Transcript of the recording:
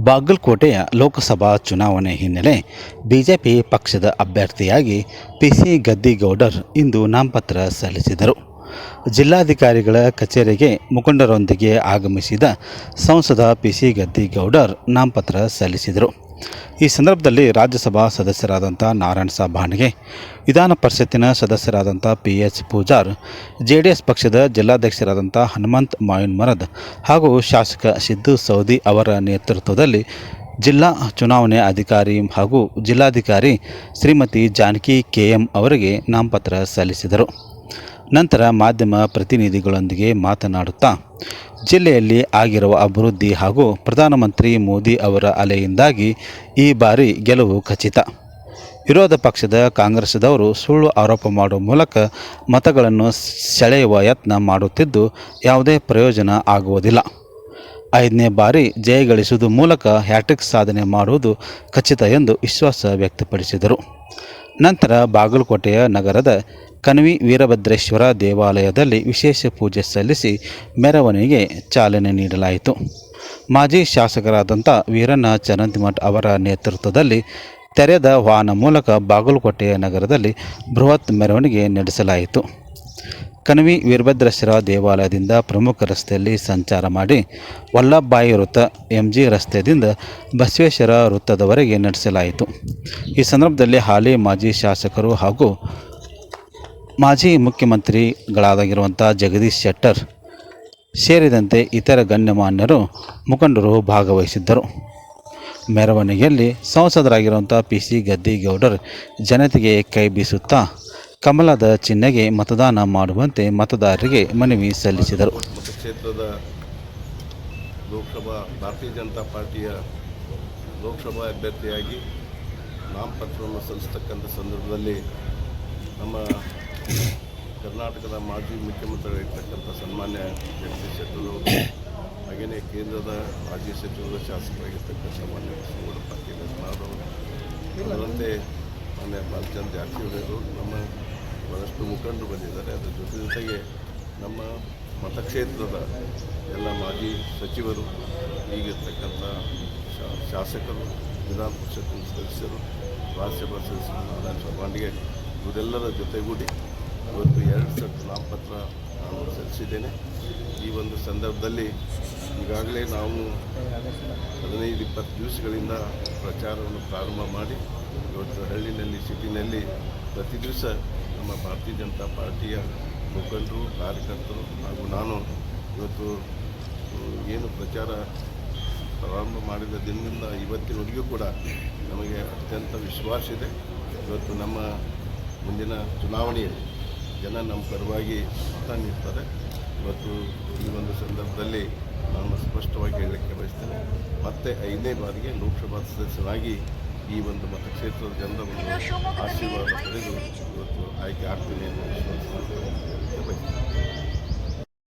ಬಾಗಲಕೋಟೆಯ ಲೋಕಸಭಾ ಚುನಾವಣೆ ಹಿನ್ನೆಲೆ ಬಿಜೆಪಿ ಪಕ್ಷದ ಅಭ್ಯರ್ಥಿಯಾಗಿ ಪಿಸಿ ಗದ್ದಿಗೌಡರ್ ಇಂದು ನಾಮಪತ್ರ ಸಲ್ಲಿಸಿದರು. ಜಿಲ್ಲಾಧಿಕಾರಿಗಳ ಕಚೇರಿಗೆ ಮುಖಂಡರೊಂದಿಗೆ ಆಗಮಿಸಿದ ಸಂಸದ ಪಿಸಿ ಗದ್ದಿಗೌಡರ್ ನಾಮಪತ್ರ ಸಲ್ಲಿಸಿದರು. ಈ ಸಂದರ್ಭದಲ್ಲಿ ರಾಜ್ಯಸಭಾ ಸದಸ್ಯರಾದಂಥ ನಾರಾಯಣಸಾಬ್ ಬಾಣಿಗೆ, ವಿಧಾನ ಪರಿಷತ್ತಿನ ಸದಸ್ಯರಾದಂಥ PH ಪೂಜಾರ್, JDS ಪಕ್ಷದ ಜಿಲ್ಲಾಧ್ಯಕ್ಷರಾದಂಥ ಹನುಮಂತ್ ಮಾವಿನಮರದ್ ಹಾಗೂ ಶಾಸಕ ಸಿದ್ದು ಸೌದಿ ಅವರ ನೇತೃತ್ವದಲ್ಲಿ ಜಿಲ್ಲಾ ಚುನಾವಣೆ ಅಧಿಕಾರಿ ಹಾಗೂ ಜಿಲ್ಲಾಧಿಕಾರಿ ಶ್ರೀಮತಿ ಜಾನಕಿ KM ಅವರಿಗೆ ನಾಮಪತ್ರ ಸಲ್ಲಿಸಿದರು. ನಂತರ ಮಾಧ್ಯಮ ಪ್ರತಿನಿಧಿಗಳೊಂದಿಗೆ ಮಾತನಾಡುತ್ತಾ, ಜಿಲ್ಲೆಯಲ್ಲಿ ಆಗಿರುವ ಅಭಿವೃದ್ಧಿ ಹಾಗೂ ಪ್ರಧಾನಮಂತ್ರಿ ಮೋದಿ ಅವರ ಅಲೆಯಿಂದಾಗಿ ಈ ಬಾರಿ ಗೆಲುವು ಖಚಿತ. ವಿರೋಧ ಪಕ್ಷದ ಕಾಂಗ್ರೆಸ್ದವರು ಸುಳ್ಳು ಆರೋಪ ಮಾಡುವ ಮೂಲಕ ಮತಗಳನ್ನು ಸೆಳೆಯುವ ಯತ್ನ ಮಾಡುತ್ತಿದ್ದು ಯಾವುದೇ ಪ್ರಯೋಜನ ಆಗುವುದಿಲ್ಲ. 5ನೇ ಬಾರಿ ಜಯಗಳಿಸುವ ಮೂಲಕ ಹ್ಯಾಟ್ರಿಕ್ ಸಾಧನೆ ಮಾಡುವುದು ಖಚಿತ ಎಂದು ವಿಶ್ವಾಸ ವ್ಯಕ್ತಪಡಿಸಿದರು. ನಂತರ ಬಾಗಲಕೋಟೆಯ ನಗರದ ಕಣವಿ ವೀರಭದ್ರೇಶ್ವರ ದೇವಾಲಯದಲ್ಲಿ ವಿಶೇಷ ಪೂಜೆ ಸಲ್ಲಿಸಿ ಮೆರವಣಿಗೆಗೆ ಚಾಲನೆ ನೀಡಲಾಯಿತು. ಮಾಜಿ ಶಾಸಕರಾದಂಥ ವೀರಣ್ಣ ಚರಂತಿಮಠ್ ಅವರ ನೇತೃತ್ವದಲ್ಲಿ ತೆರೆದ ವಾಹನ ಮೂಲಕ ಬಾಗಲಕೋಟೆಯ ನಗರದಲ್ಲಿ ಬೃಹತ್ ಮೆರವಣಿಗೆ ನಡೆಸಲಾಯಿತು. ಕಣವಿ ವೀರಭದ್ರೇಶ್ವರ ದೇವಾಲಯದಿಂದ ಪ್ರಮುಖ ರಸ್ತೆಯಲ್ಲಿ ಸಂಚಾರ ಮಾಡಿ ವಲ್ಲಭಭಾಯಿ ವೃತ್ತ, MG ರಸ್ತೆಯಿಂದ ಬಸವೇಶ್ವರ ವೃತ್ತದವರೆಗೆ ನಡೆಸಲಾಯಿತು. ಈ ಸಂದರ್ಭದಲ್ಲಿ ಹಾಲಿ ಮಾಜಿ ಶಾಸಕರು ಹಾಗೂ ಮಾಜಿ ಮುಖ್ಯಮಂತ್ರಿಗಳಾಗಿರುವಂಥ ಜಗದೀಶ್ ಶೆಟ್ಟರ್ ಸೇರಿದಂತೆ ಇತರ ಗಣ್ಯಮಾನ್ಯರು ಮುಖಂಡರು ಭಾಗವಹಿಸಿದ್ದರು. ಮೆರವಣಿಗೆಯಲ್ಲಿ ಸಂಸದರಾಗಿರುವಂಥ ಪಿಸಿ ಗದ್ದಿಗೌಡರ್ ಜನತೆಗೆ ಕೈ ಬೀಸುತ್ತಾ ಕಮಲದ ಚಿಹ್ನೆಗೆ ಮತದಾನ ಮಾಡುವಂತೆ ಮತದಾರರಿಗೆ ಮನವಿ ಸಲ್ಲಿಸಿದರು. ಕ್ಷೇತ್ರದ ಲೋಕಸಭಾ ಭಾರತೀಯ ಜನತಾ ಪಾರ್ಟಿಯ ಲೋಕಸಭಾ ಅಭ್ಯರ್ಥಿಯಾಗಿ ನಾಮಪತ್ರವನ್ನು ಸಲ್ಲಿಸತಕ್ಕಂಥ ಸಂದರ್ಭದಲ್ಲಿ ನಮ್ಮ ಕರ್ನಾಟಕದ ಮಾಜಿ ಮುಖ್ಯಮಂತ್ರಿಗಳಿರ್ತಕ್ಕಂಥ ಸನ್ಮಾನ್ಯ ಜಗದೀಶ್ ಶೆಟ್ಟರ್ ಅವರು, ಹಾಗೆಯೇ ಕೇಂದ್ರದ ಮಾಜಿ ಸಚಿವರು, ಶಾಸಕರಾಗಿರ್ತಕ್ಕಂಥ ಮಾನ್ಯ ಬಸವನಗೌಡ ಪಾಟೀಲ್ ಅವರು, ಅದರಂತೆ ಮಾನ್ಯ ಬಾಲಚಂದ್ರ ಜಾರಕಿಹೊಳಿ ನಮ್ಮ ಬಹಳಷ್ಟು ಮುಖಂಡರು ಬಂದಿದ್ದಾರೆ. ಅದರ ಜೊತೆಗೆ ನಮ್ಮ ಮತಕ್ಷೇತ್ರದ ಎಲ್ಲ ಮಾಜಿ ಸಚಿವರು, ಈಗಿರ್ತಕ್ಕಂಥ ಶಾಸಕರು, ವಿಧಾನ ಪರಿಷತ್ತಿನ ಸದಸ್ಯರು, ರಾಜ್ಯಸಭಾ ಸದಸ್ಯರು, ನಾರಾಯಣಸಾಬ್ ಬಾಣಿಗೆ ಇವರೆಲ್ಲರ ಜೊತೆಗೂಡಿ ಇವತ್ತು 2 ಸೆಟ್ ನಾಮಪತ್ರ ನಾನು ಸಲ್ಲಿಸಿದ್ದೇನೆ. ಈ ಒಂದು ಸಂದರ್ಭದಲ್ಲಿ ಈಗಾಗಲೇ ನಾವು 15-20 ದಿವಸಗಳಿಂದ ಪ್ರಚಾರವನ್ನು ಪ್ರಾರಂಭ ಮಾಡಿ ಇವತ್ತು ಹಳ್ಳಿನಲ್ಲಿ, ಸಿಟಿನಲ್ಲಿ ಪ್ರತಿ ದಿವಸ ನಮ್ಮ ಭಾರತೀಯ ಜನತಾ ಪಾರ್ಟಿಯ ಮುಖಂಡರು, ಕಾರ್ಯಕರ್ತರು ಹಾಗೂ ನಾನು ಇವತ್ತು ಏನು ಪ್ರಚಾರ ಪ್ರಾರಂಭ ಮಾಡಿದ ದಿನದಿಂದ ಇವತ್ತಿನವರೆಗೂ ಕೂಡ ನಮಗೆ ಅತ್ಯಂತ ವಿಶ್ವಾಸ ಇದೆ. ಇವತ್ತು ನಮ್ಮ ಮುಂದಿನ ಚುನಾವಣೆಯಲ್ಲಿ ಜನ ನಮ್ಮ ಪರವಾಗಿ ಮತ ನೀಡ್ತಾರೆ. ಇವತ್ತು ಈ ಒಂದು ಸಂದರ್ಭದಲ್ಲಿ ನಾನು ಸ್ಪಷ್ಟವಾಗಿ ಹೇಳಲಿಕ್ಕೆ ಬಯಸ್ತೇನೆ, ಮತ್ತೆ 5ನೇ ಬಾರಿಗೆ ಲೋಕಸಭಾ ಸದಸ್ಯರಾಗಿ ಈ ಒಂದು ಮತಕ್ಷೇತ್ರದ ಜನರ ಒಂದು ಆಶೀರ್ವಾದ ಪಡೆದು ಇವತ್ತು ಆಯ್ಕೆ ಆಗ್ತೀನಿ ಅನ್ನೋ ವಿಶ್ವಾಸ ಬಯಸ್ತೇನೆ.